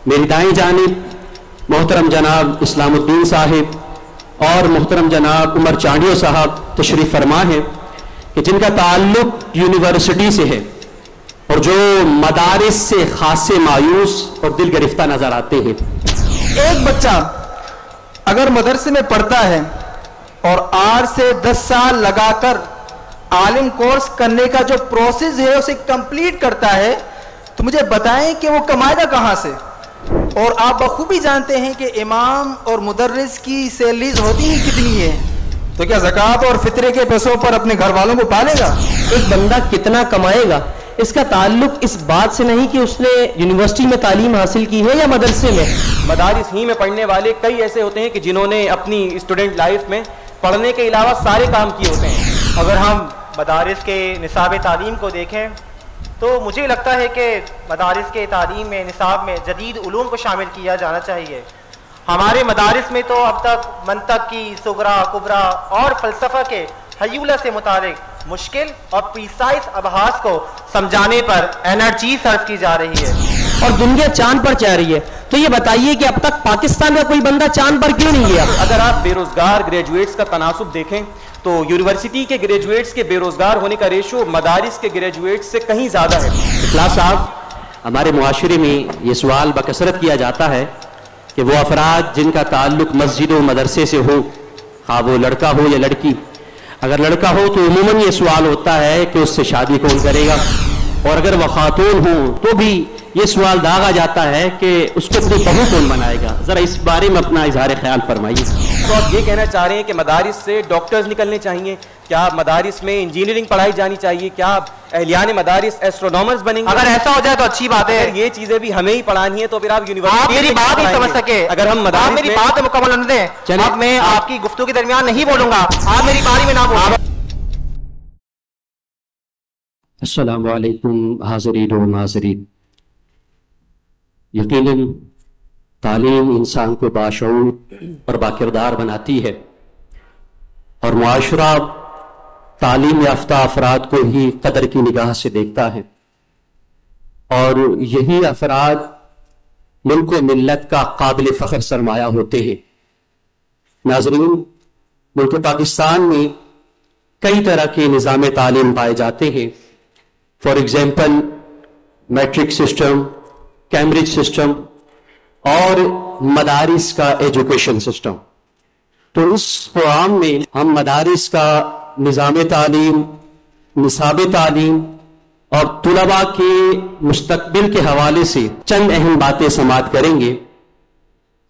میری دائیں جانب محترم جناب اسلام الدین صاحب اور محترم جناب عمر چانڈیو صاحب تشریف فرما ہیں کہ جن کا تعلق یونیورسٹی سے ہے اور جو مدارس سے خاصے مایوس اور دل گرفتہ نظر آتے ہیں. ایک بچہ اگر مدرسے میں پڑھتا ہے اور 8 سے 10 سال لگا کر عالم کورس کرنے کا جو پروسیس ہے اسے کمپلیٹ کرتا ہے تو مجھے بتائیں کہ وہ کمائے گا کہاں سے؟ اور آپ بخوبی جانتے ہیں کہ امام اور مدرس کی سیلریز ہوتی ہی کتنی ہے، تو کیا زکوٰۃ اور فطرے کے پیسوں پر اپنے گھر والوں کو پالے گا؟ ایک بندہ کتنا کمائے گا اس کا تعلق اس بات سے نہیں کہ اس نے یونیورسٹی میں تعلیم حاصل کی ہے یا مدرسے میں. مدارس ہی میں پڑھنے والے کئی ایسے ہوتے ہیں کہ جنہوں نے اپنی اسٹوڈنٹ لائف میں پڑھنے کے علاوہ سارے کام کیے ہوتے ہیں. اگر ہم مدارس کے نصاب تعلیم کو دیکھیں تو مجھے لگتا ہے کہ مدارس کے تعلیم میں نصاب میں جدید علوم کو شامل کیا جانا چاہیے. ہمارے مدارس میں تو اب تک منطق کی صغرا کبرا اور فلسفہ کے حیولہ سے متعلق مشکل اور پریسائز ابحاث کو سمجھانے پر انرجی صرف کی جا رہی ہے اور دنیا چاند پر جا رہی ہے. تو یہ بتائیے کہ اب تک پاکستان کا کوئی بندہ چاند پر کیوں نہیں گیا؟ اگر آپ بے روزگار گریجویٹس کا تناسب دیکھیں تو یونیورسٹی کے گریجویٹس کے بے روزگار ہونے کا ریشو مدارس کے گریجویٹس سے کہیں زیادہ ہے. اخلاص صاحب، ہمارے معاشرے میں یہ سوال بکثرت کیا جاتا ہے کہ وہ افراد جن کا تعلق مسجد و مدرسے سے ہو، خواہ وہ لڑکا ہو یا لڑکی، اگر لڑکا ہو تو عموماً یہ سوال ہوتا ہے کہ اس سے شادی کون کرے گا، اور اگر وہ خاتون ہو تو بھی یہ سوال داغا جاتا ہے کہ اس کو اپنی بہو کون بنائے گا. ذرا اس بارے میں اپنا اظہار خیال فرمائیے. تو آپ یہ کہنا چاہ رہے ہیں کہ مدارس سے ڈاکٹرز نکلنے چاہیے؟ کیا مدارس میں انجینئرنگ پڑھائی جانی چاہیے؟ کیا اہلیان مدارس ایسٹرونامرز بنیں گے؟ اگر ایسا ہو جائے تو اچھی بات ہے. اگر یہ چیزیں بھی ہمیں ہی پڑھانی ہے تو پھر آپ یونیورسٹی آپ میری بات نہیں سمجھ سکے. اگر ہم مدارس میری بات مکمل ہونے دیں. اب میں آپ کی گفتگو کے درمیان نہیں بولوں گا، آپ میری باری میں نہ بولیں. السلام علیکم حاضرین و ناظرین. یقیناً تعلیم انسان کو باشعور اور باکردار بناتی ہے، اور معاشرہ تعلیم یافتہ افراد کو ہی قدر کی نگاہ سے دیکھتا ہے، اور یہی افراد ملک و ملت کا قابل فخر سرمایہ ہوتے ہیں. ناظرین، ملک پاکستان میں کئی طرح کے نظام تعلیم پائے جاتے ہیں. For example matric system, Cambridge system اور مدارس کا ایجوکیشن سسٹم. تو اس پروگرام میں ہم مدارس کا نظام تعلیم، نصاب تعلیم اور طلباء کے مستقبل کے حوالے سے چند اہم باتیں سماعت کریں گے،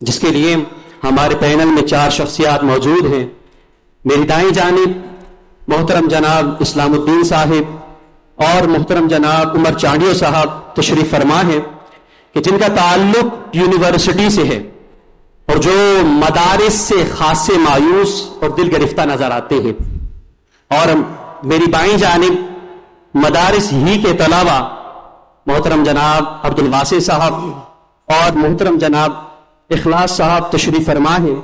جس کے لیے ہمارے پینل میں 4 شخصیات موجود ہیں. میری دائیں جانب محترم جناب اسلام الدین صاحب اور محترم جناب عمر چانڈیو صاحب تشریف فرما ہیں کہ جن کا تعلق یونیورسٹی سے ہے اور جو مدارس سے خاصے مایوس اور دل گرفتہ نظر آتے ہیں. اور میری بائیں جانب مدارس ہی کے طلباء محترم جناب عبد الواسع صاحب اور محترم جناب اخلاص صاحب تشریف فرما ہیں،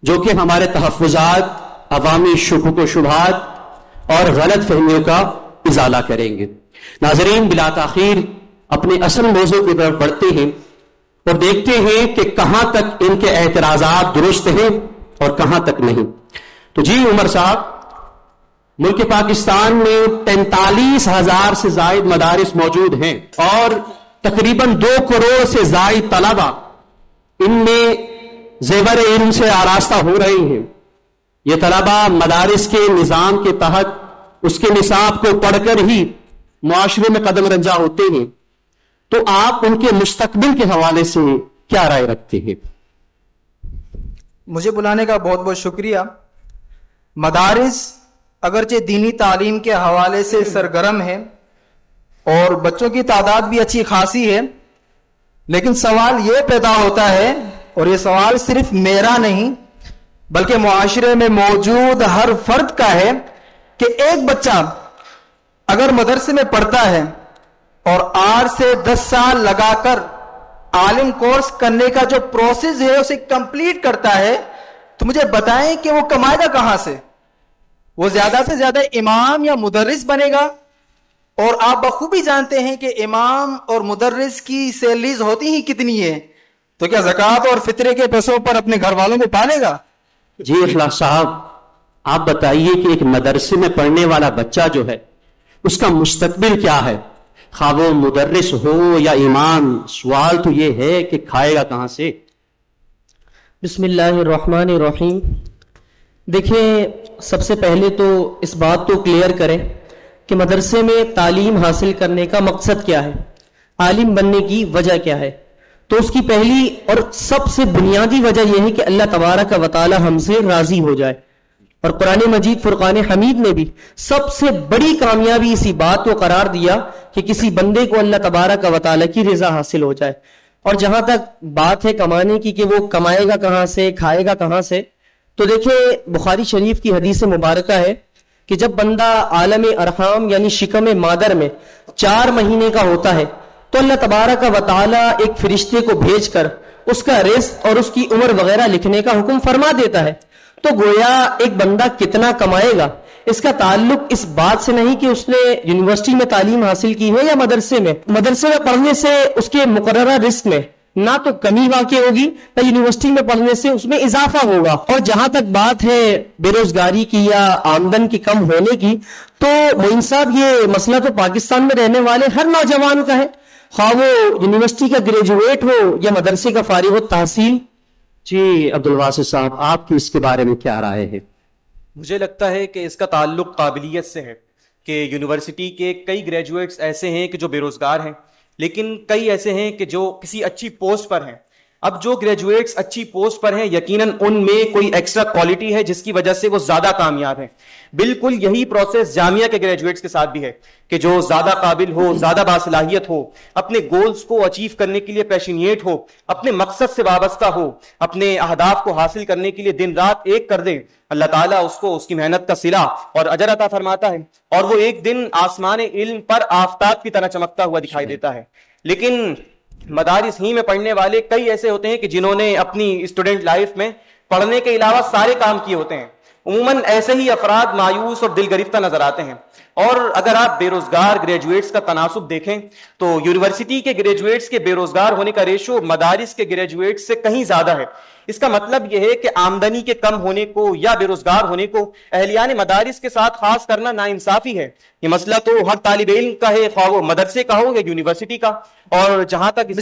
جو کہ ہمارے تحفظات، عوامی شکوک و شبہات اور غلط فہمیوں کا ازالہ کریں گے. ناظرین، بلا تاخیر اپنے اصل موضوع کی طرف بڑھتے ہیں اور دیکھتے ہیں کہ کہاں تک ان کے اعتراضات درست ہیں اور کہاں تک نہیں. تو جی عمر صاحب، ملک پاکستان میں 43,000 سے زائد مدارس موجود ہیں اور تقریباً 2 کروڑ سے زائد طلباء ان میں زیور علم سے آراستہ ہو رہے ہیں. یہ طلباء مدارس کے نظام کے تحت اس کے نصاب کو پڑھ کر ہی معاشرے میں قدم رنجا ہوتے ہیں. تو آپ ان کے مستقبل کے حوالے سے کیا رائے رکھتے ہیں؟ مجھے بلانے کا بہت بہت شکریہ. مدارس اگرچہ دینی تعلیم کے حوالے سے سرگرم ہے اور بچوں کی تعداد بھی اچھی خاصی ہے، لیکن سوال یہ پیدا ہوتا ہے، اور یہ سوال صرف میرا نہیں بلکہ معاشرے میں موجود ہر فرد کا ہے، کہ ایک بچہ اگر مدرسے میں پڑھتا ہے اور 8 سے 10 سال لگا کر عالم کورس کرنے کا جو پروسیس ہے اسے کمپلیٹ کرتا ہے تو مجھے بتائیں کہ وہ کمائے گا کہاں سے؟ وہ زیادہ سے زیادہ امام یا مدرس بنے گا اور آپ بخوبی جانتے ہیں کہ امام اور مدرس کی سیلریز ہوتی ہی کتنی ہے، تو کیا زکوٰۃ اور فطرے کے پیسوں پر اپنے گھر والوں کو پالے گا؟ جی اخلاص صاحب، آپ بتائیے کہ ایک مدرسے میں پڑھنے والا بچہ جو ہے اس کا مستقبل کیا ہے؟ خواہ وہ مدرس ہو یا امام، سوال تو یہ ہے کہ کھائے گا کہاں سے؟ بسم اللہ الرحمن الرحیم. دیکھیں، سب سے پہلے تو اس بات کو کلیئر کریں کہ مدرسے میں تعلیم حاصل کرنے کا مقصد کیا ہے، عالم بننے کی وجہ کیا ہے. تو اس کی پہلی اور سب سے بنیادی وجہ یہ ہے کہ اللہ تبارک و تعالی ہم سے راضی ہو جائے. اور قرآن مجید فرقان حمید نے بھی سب سے بڑی کامیابی اسی بات کو قرار دیا کہ کسی بندے کو اللہ تبارک و تعالی کی رضا حاصل ہو جائے. اور جہاں تک بات ہے کمانے کی کہ وہ کمائے گا کہاں سے، کھائے گا کہاں سے، تو دیکھیں بخاری شریف کی حدیث مبارکہ ہے کہ جب بندہ عالم ارحام یعنی شکم مادر میں 4 مہینے کا ہوتا ہے تو اللہ تبارک و تعالی ایک فرشتے کو بھیج کر اس کا رزق اور اس کی عمر وغیرہ لکھنے کا حکم فرما دیتا ہے. تو گویا ایک بندہ کتنا کمائے گا اس کا تعلق اس بات سے نہیں کہ اس نے یونیورسٹی میں تعلیم حاصل کی ہے یا مدرسے میں پڑھنے سے اس کے مقررہ رزق میں نہ تو کمی واقع ہوگی نہ یونیورسٹی میں پڑھنے سے اس میں اضافہ ہوگا. اور جہاں تک بات ہے بے روزگاری کی یا آمدن کی کم ہونے کی، تو معین صاحب یہ مسئلہ تو پاکستان میں رہنے والے ہر نوجوان کا ہے، خواہ وہ یونیورسٹی کا گریجویٹ ہو یا مدرسے کا فارغ التحصیل. جی عبدالواسع صاحب، آپ کی اس کے بارے میں کیا رائے ہے؟ مجھے لگتا ہے کہ اس کا تعلق قابلیت سے ہے کہ یونیورسٹی کے کئی گریجویٹس ایسے ہیں کہ جو بے روزگار ہیں، لیکن کئی ایسے ہیں کہ جو کسی اچھی پوسٹ پر ہیں. اب جو گریجویٹس اچھی پوسٹ پر ہیں یقیناً ان میں کوئی ایکسٹرا کوالٹی ہے جس کی وجہ سے وہ زیادہ کامیاب ہیں. بالکل یہی پروسیس جامعہ کے گریجویٹس کے ساتھ بھی ہے کہ جو زیادہ قابل ہو، زیادہ باصلاحیت ہو، اپنے گولز کو اچیو کرنے کے لیے پیشنیٹ ہو، اپنے مقصد سے وابستہ ہو، اپنے اہداف کو حاصل کرنے کے لیے دن رات ایک کر دے، اللہ تعالیٰ اس کو اس کی محنت کا صلہ اور اجر عطا فرماتا ہے اور وہ ایک دن آسمان علم پر آفتاب کی طرح چمکتا ہوا دکھائی دیتا ہے. لیکن مدارس ہی میں پڑھنے والے کئی ایسے ہوتے ہیں کہ جنہوں نے اپنی اسٹوڈنٹ لائف میں پڑھنے کے علاوہ سارے کام کیے ہوتے ہیں. عموماً ایسے ہی افراد مایوس اور دل گرفتہ نظر آتے ہیں. اور اگر آپ بے روزگار گریجویٹس کا تناسب دیکھیں تو یونیورسٹی کے گریجویٹس کے بے روزگار ہونے کا ریشو مدارس کے گریجویٹس سے کہیں زیادہ ہے. اس کا مطلب یہ ہے کہ آمدنی کے کم ہونے کو یا بے روزگار ہونے کو اہلیان مدارس کے ساتھ خاص کرنا ناانصافی ہے. یہ مسئلہ تو ہر طالب علم کا ہے، خواہ وہ مدرسے کا ہو یا یونیورسٹی کا. اور جہاں تک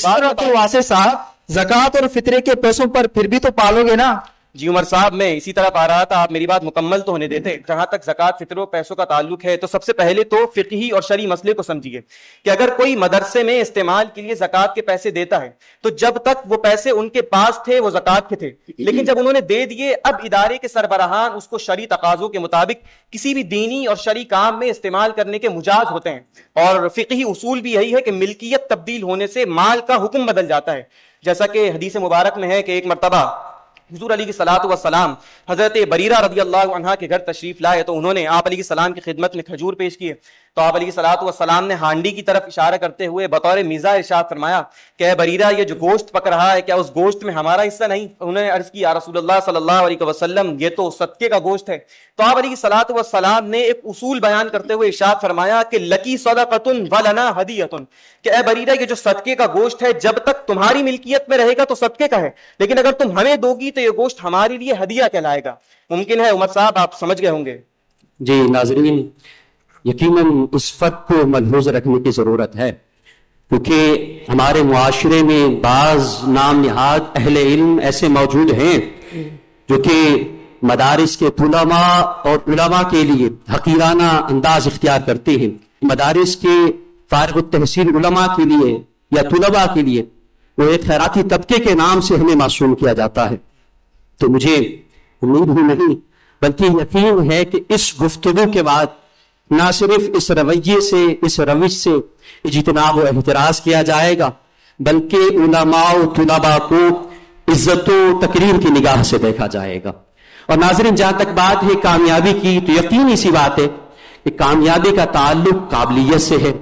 واسع صاحب، زکوٰۃ اور فطرے کے پیسوں پر پھر بھی تو پالو گے نا؟ جی عمر صاحب، میں اسی طرح پا رہا تھا، آپ میری بات مکمل تو ہونے دیتے. جہاں تک زکوٰۃ فطر و پیسوں کا تعلق ہے تو سب سے پہلے تو فقہی اور شرعی مسئلے کو سمجھیے کہ اگر کوئی مدرسے میں استعمال کے لیے زکوٰۃ کے پیسے دیتا ہے تو جب تک وہ پیسے ان کے پاس تھے وہ زکوٰۃ کے تھے، لیکن جب انہوں نے دے دیے اب ادارے کے سربراہان اس کو شرعی تقاضوں کے مطابق کسی بھی دینی اور شرعی کام میں استعمال کرنے کے مجاز ہوتے ہیں. اور فقہی اصول بھی یہی ہے کہ ملکیت تبدیل ہونے سے مال کا حکم بدل جاتا ہے. جیسا کہ حدیث مبارک میں ہے کہ ایک مرتبہ حضور علیہ الصلوۃ والسلام حضرت بریرہ رضی اللہ عنہا کے گھر تشریف لائے تو انہوں نے آپ علیہ السلام کی خدمت میں کھجور پیش کیے. تو آپ علیہ الصلوۃ والسلام نے ہانڈی کی طرف اشارہ کرتے ہوئے بطور میزا ارشاد فرمایا کہ اے بریرہ، یہ جو گوشت پک رہا ہے کیا اس گوشت میں ہمارا حصہ نہیں؟ انہوں نے عرض کی یا رسول اللہ صلی اللہ علیہ وسلم، یہ تو صدقے کا گوشت ہے. تو آپ علیہ الصلوۃ والسلام نے ایک اصول بیان کرتے ہوئے ارشاد فرمایا کہ لکی صدقۃ ولنا ہدیۃ، کہ اے بریرہ یہ جو صدقے کا گوشت ہے جب تک تمہاری ملکیت میں رہے گا تو صدقے کا ہے، لیکن اگر تم ہمیں دو گی تو یہ گوشت ہمارے لیے ہدیہ کہلائے گا. ممکن ہے عمر صاحب آپ سمجھ گئے ہوں گے. جی ناظرین، یقیناً اس فرق کو ملحوظ رکھنے کی ضرورت ہے کیونکہ ہمارے معاشرے میں بعض نام نہاد اہل علم ایسے موجود ہیں جو کہ مدارس کے علماء اور علماء کے لیے حقیرانہ انداز اختیار کرتے ہیں. مدارس کے فارغ التحصیل علماء کے لیے یا طلباء کے لیے وہ ایک خیراتی طبقے کے نام سے ہمیں معصوم کیا جاتا ہے. تو مجھے امید ہی نہیں بلکہ یقین ہے کہ اس گفتگو کے بعد نہ صرف اس رویے سے، اس روش سے اجتناب و احتراز کیا جائے گا بلکہ علماء و طلباء کو عزت و تکریم کی نگاہ سے دیکھا جائے گا. اور ناظرین، جہاں تک بات ہے کامیابی کی تو یقینی سی بات ہے کہ کامیابی کا تعلق قابلیت سے ہے.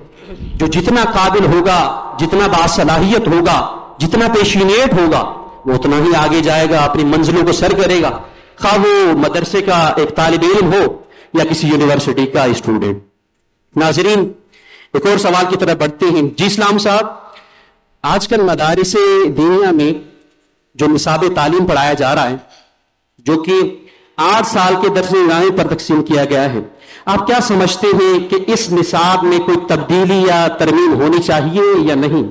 جو جتنا قابل ہوگا، جتنا باصلاحیت ہوگا، جتنا پیشینیٹ ہوگا، وہ اتنا ہی آگے جائے گا، اپنی منزلوں کو سر کرے گا، خواہ وہ مدرسے کا ایک طالب علم ہو یا کسی یونیورسٹی کا اسٹوڈنٹ. ناظرین، ایک اور سوال کی طرف بڑھتے ہیں. جی اسلام صاحب، آج کل مدارس دینیا میں جو نصاب تعلیم پڑھایا جا رہا ہے، جو کہ 8 سال کے درس نظامی پر تقسیم کیا گیا ہے، آپ کیا سمجھتے ہیں کہ اس نصاب میں کوئی تبدیلی یا ترمیم ہونی چاہیے یا نہیں؟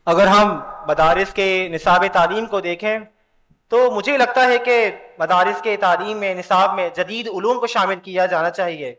اگر ہم مدارس کے نصاب تعلیم کو دیکھیں تو مجھے لگتا ہے کہ مدارس کے تعلیم میں نصاب میں جدید علوم کو شامل کیا جانا چاہیے.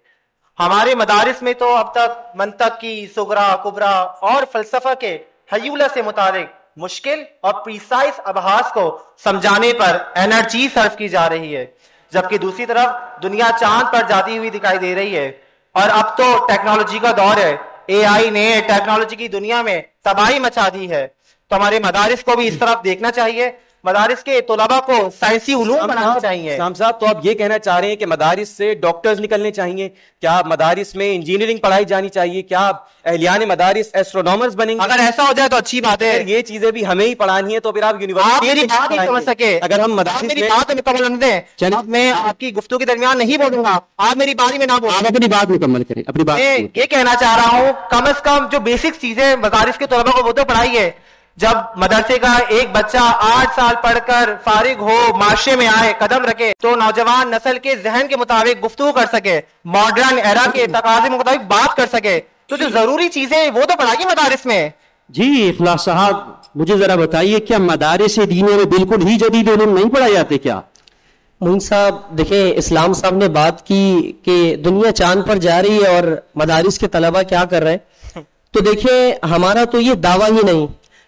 ہمارے مدارس میں تو اب تک منطق کی صغرا کبرا اور فلسفہ کے حیولہ سے متعلق مشکل اور پریسائز ابحاث کو سمجھانے پر انرجی صرف کی جا رہی ہے، جبکہ دوسری طرف دنیا چاند پر جاتی ہوئی دکھائی دے رہی ہے. اور اب تو ٹیکنالوجی کا دور ہے، اے آئی نے ٹیکنالوجی کی دنیا میں تباہی مچا دی ہے. تو ہمارے مدارس کو بھی اس طرف دیکھنا چاہیے. مدارس کے طلباء کو سائنسی علوم بنانا چاہیے. اسلام صاحب، تو آپ یہ کہنا چاہ رہے ہیں کہ مدارس سے ڈاکٹرز نکلنے چاہیے؟ کیا مدارس میں انجینئرنگ پڑھائی جانی چاہیے؟ کیا اہلیان مدارس ایسٹرونامرز بنیں گے؟ اگر ایسا ہو جائے تو اچھی بات ہے. یہ چیزیں بھی ہمیں ہی پڑھانی ہے تو پھر آپ یونیورسٹی سمجھ سکے. اگر ہم مدارس میری بات مکمل ہونے دیں. اب میں آپ کی گفتگو کے درمیان نہیں بولوں گا، آپ میری باری میں نہ بولیں. آپ اپنی بات مکمل کریں. اپنی بات میں یہ کہنا چاہ رہا ہوں، کم از کم جو بیسک چیزیں مدارس کے طلباء کو وہ تو پڑھائیے. جب مدرسے کا ایک بچہ 8 سال پڑھ کر فارغ ہو، معاشرے میں آئے، قدم رکھے، تو نوجوان نسل کے ذہن کے مطابق گفتگو کر سکے، ماڈرن ایرا کے تقاضے کے مطابق بات کر سکے. تو جو ضروری چیزیں وہ تو پڑھائیے مدارس میں. جی اخلاص صاحب، مجھے ذرا بتائیے، کیا مدارس دینیا میں بالکل ہی جدید علوم نہیں پڑھائے جاتے کیا؟ معین صاحب دیکھیں، اسلام صاحب نے بات کی کہ دنیا چاند پر جا رہی ہے اور مدارس کے طلبہ کیا کر رہے ہیں. تو دیکھیں، ہمارا تو یہ دعویٰ ہی نہیں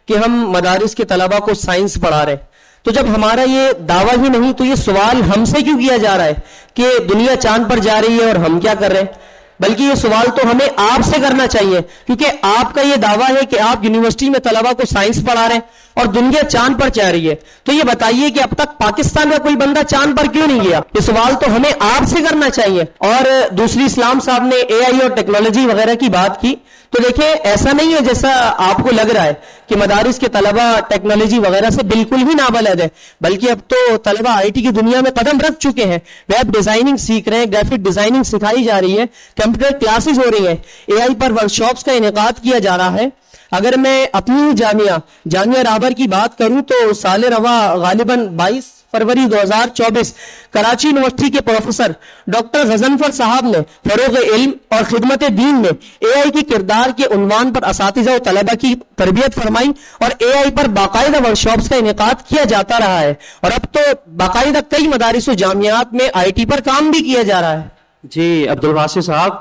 کہ ہم مدارس کے طلبہ کو سائنس پڑھا رہے. تو جب ہمارا یہ دعویٰ ہی نہیں تو یہ سوال ہم سے کیوں کیا جا رہا ہے کہ دنیا چاند پر جا رہی ہے اور ہم کیا کر رہے ہیں؟ بلکہ یہ سوال تو ہمیں آپ سے کرنا چاہیے، کیونکہ آپ کا یہ دعویٰ ہے کہ آپ یونیورسٹی میں طلبہ کو سائنس پڑھا رہے ہیں اور دنیا چاند پر جا رہی ہے. تو یہ بتائیے کہ اب تک پاکستان کا کوئی بندہ چاند پر کیوں نہیں گیا؟ یہ سوال تو ہمیں آپ سے کرنا چاہیے. اور دوسری، اسلام صاحب نے اے آئی اور ٹیکنالوجی وغیرہ کی بات کی. تو دیکھیں، ایسا نہیں ہے جیسا آپ کو لگ رہا ہے کہ مدارس کے طلبہ ٹیکنالوجی وغیرہ سے بالکل ہی نابلد ہے، بلکہ اب تو طلبہ آئی ٹی کی دنیا میں قدم رکھ چکے ہیں. ویب ڈیزائننگ سیکھ رہے ہیں، گرافک ڈیزائننگ سکھائی جا رہی ہے، کمپیوٹر کلاسز ہو رہی ہیں، اے آئی پر ورکشاپس کا انعقاد کیا جا رہا ہے. اگر میں اپنی جامعہ رابر کی بات کروں تو سال رواں غالباً 22 فروری 2024 کراچی یونیورسٹی کے پروفیسر ڈاکٹر غضنفر صاحب نے فروغ علم اور خدمت دین میں اے آئی کی کردار کے عنوان پر اساتذہ و طلبہ کی تربیت فرمائی اور اے آئی پر باقاعدہ ورکشاپس کا انعقاد کیا جاتا رہا ہے. اور اب تو باقاعدہ کئی مدارس و جامعات میں آئی ٹی پر کام بھی کیا جا رہا ہے. جی عبدالواسع صاحب،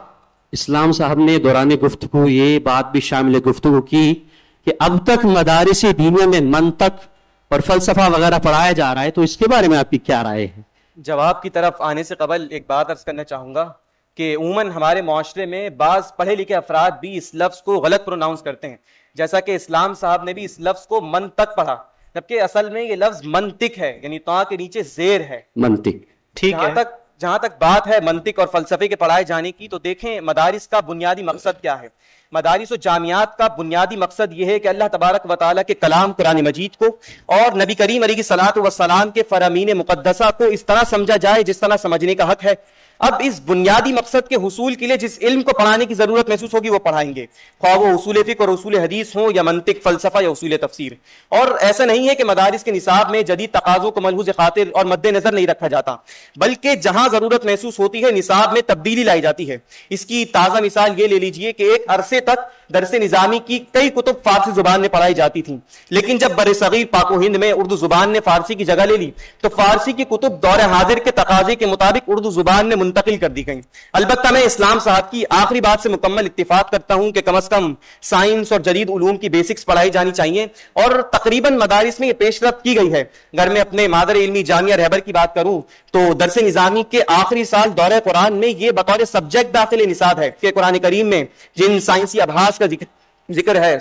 اسلام صاحب نے دوران گفتگو یہ بات بھی شامل گفتگو کی کہ اب تک مدارس دینیا میں منطق اور فلسفہ وغیرہ پڑھایا جا رہا ہے، تو اس کے بارے میں آپ کی کیا رائے ہے؟ جواب کی طرف آنے سے قبل ایک بات عرض کرنا چاہوں گا کہ عموماً ہمارے معاشرے میں بعض پڑھے لکھے افراد بھی اس لفظ کو غلط پروناؤنس کرتے ہیں، جیسا کہ اسلام صاحب نے بھی اس لفظ کو منطق پڑھا، جبکہ اصل میں یہ لفظ منطق ہے، یعنی تا کے نیچے زیر ہے. منطق ٹھیک ہے. جہاں تک بات ہے منطق اور فلسفے کے پڑھائے جانے کی، تو دیکھیں مدارس کا بنیادی مقصد کیا ہے. مدارس و جامعات کا بنیادی مقصد یہ ہے کہ اللہ تبارک و تعالیٰ کے کلام قرآن مجید کو اور نبی کریم علیہ الصلوۃ والسلام کے فرامین مقدسہ کو اس طرح سمجھا جائے جس طرح سمجھنے کا حق ہے. اب اس بنیادی مقصد کے حصول کے لیے جس علم کو پڑھانے کی ضرورت محسوس ہوگی وہ پڑھائیں گے، خواہ وہ اصول فقہ اور اصول حدیث ہوں یا منطق، فلسفہ یا اصول تفسیر. اور ایسا نہیں ہے کہ مدارس کے نصاب میں جدید تقاضوں کو ملحوظ خاطر اور مد نظر نہیں رکھا جاتا، بلکہ جہاں ضرورت محسوس ہوتی ہے نصاب میں تبدیلی لائی جاتی ہے. اس کی تازہ مثال یہ لے لیجئے کہ ایک عرصے تک درس نظامی کی کئی کتب فارسی زبان میں پڑھائی جاتی تھیں، لیکن جب بر صغیر پاک و ہند میں اردو زبان نے فارسی کی جگہ لے لی تو فارسی کی کتب دور حاضر کے تقاضے کے مطابق اردو زبان میں منتقل کر دی گئیں. البتہ میں اسلام صاحب کی آخری بات سے مکمل اتفاق کرتا ہوں کہ کم از کم سائنس اور جدید علوم کی بیسکس پڑھائی جانی چاہیے، اور تقریباً مدارس میں یہ پیش رفت کی گئی ہے. اگر میں اپنے مادر علمی جامعہ رہبر کی بات کروں تو درس نظامی کے آخری سال دورہ قرآن میں یہ بطور سبجیکٹ داخل نصاب ہے کہ قرآن کریم میں جن سائنسی ابحاث کا ذکر ہے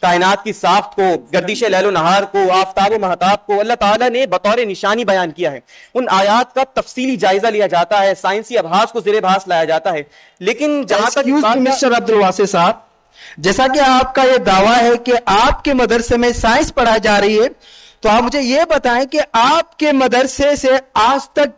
کائنات کی ساخت کو، گردش لیل و نہار کو، آفتاب و مہتاب کو اللہ تعالیٰ نے بطور نشانی بیان کیا ہے. ان آیات کا تفصیلی جائزہ لیا جاتا ہے، سائنسی ابحاث کو زیر بحث لایا جاتا ہے. لیکن جہاں تک مسٹر عبدالواسع صاحب، جیسا کہ آپ کا یہ دعویٰ ہے کہ آپ کے مدرسے میں سائنس پڑھائی جا رہی ہے، تو آپ مجھے یہ بتائیں کہ آپ کے مدرسے سے آج تک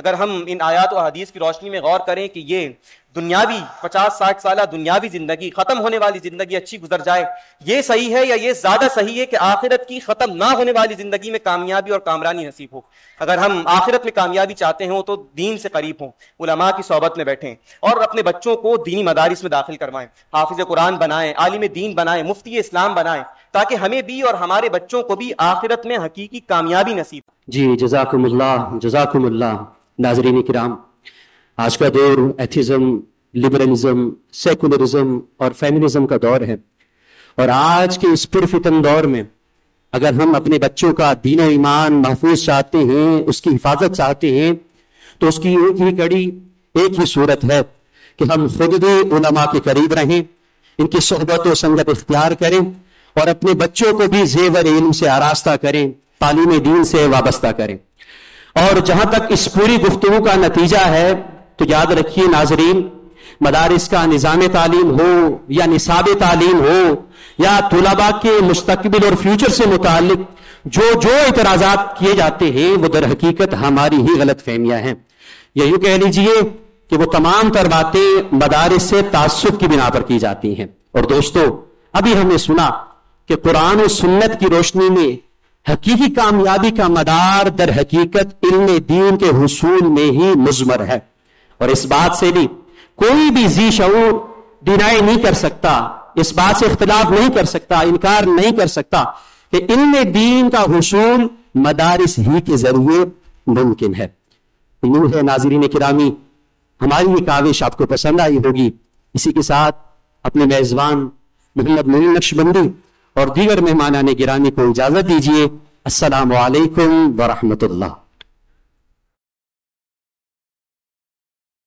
اگر ہم ان آیات و حدیث کی روشنی میں غور کریں کہ یہ دنیاوی 50-60 سالہ دنیاوی زندگی ختم ہونے والی زندگی اچھی گزر جائے، یہ صحیح ہے، یا یہ زیادہ صحیح ہے کہ آخرت کی ختم نہ ہونے والی زندگی میں کامیابی اور کامرانی نصیب ہو؟ اگر ہم آخرت میں کامیابی چاہتے ہوں تو دین سے قریب ہوں، علماء کی صحبت میں بیٹھیں اور اپنے بچوں کو دینی مدارس میں داخل کروائیں، حافظ قرآن بنائیں، عالم دین بنائیں، مفتی اسلام بنائیں، تاکہ ہمیں بھی اور ہمارے بچوں کو بھی آخرت میں حقیقی کامیابی نصیب ہو۔ جی جزاکم اللہ، جزاکم اللہ۔ ناظرین کرام، آج کا دور ایتھیزم، لبرلزم، سیکولرزم اور فیمنزم کا دور ہے، اور آج کے اس پرفتن دور میں اگر ہم اپنے بچوں کا دین و ایمان محفوظ چاہتے ہیں، اس کی حفاظت چاہتے ہیں، تو اس کی ایک ہی کڑی، ایک ہی صورت ہے کہ ہم خود بھی علماء کے قریب رہیں، ان کی صحبت و سنگت اختیار کریں، اور اپنے بچوں کو بھی زیور علم سے آراستہ کریں، تعلیم دین سے وابستہ کریں۔ اور جہاں تک اس پوری گفتگو کا نتیجہ ہے تو یاد رکھیے ناظرین، مدارس کا نظام تعلیم ہو یا نصاب تعلیم ہو یا طلباء کے مستقبل اور فیوچر سے متعلق جو اعتراضات کیے جاتے ہیں، وہ در حقیقت ہماری ہی غلط فہمیاں ہیں، یا یوں کہہ لیجئے کہ وہ تمام تر باتیں مدارس سے تعصب کی بنا پر کی جاتی ہیں۔ اور دوستو، ابھی ہم نے سنا کہ قرآن و سنت کی روشنی میں حقیقی کامیابی کا مدار در حقیقت علم دین کے حصول میں ہی مضمر ہے، اور اس بات سے بھی کوئی بھی ذی شعور ڈینائی نہیں کر سکتا، اس بات سے اختلاف نہیں کر سکتا، انکار نہیں کر سکتا کہ علم دین کا حصول مدارس ہی کے ذریعے ممکن ہے۔ یوں ہے ناظرین کرامی، ہماری یہ کاوش آپ کو پسند آئی ہوگی۔ اسی کے ساتھ اپنے میزبان محمد معین نقشبندی اور دیگر مہمانان گرامی کو اجازت دیجیے۔ السلام علیکم ورحمۃ اللہ۔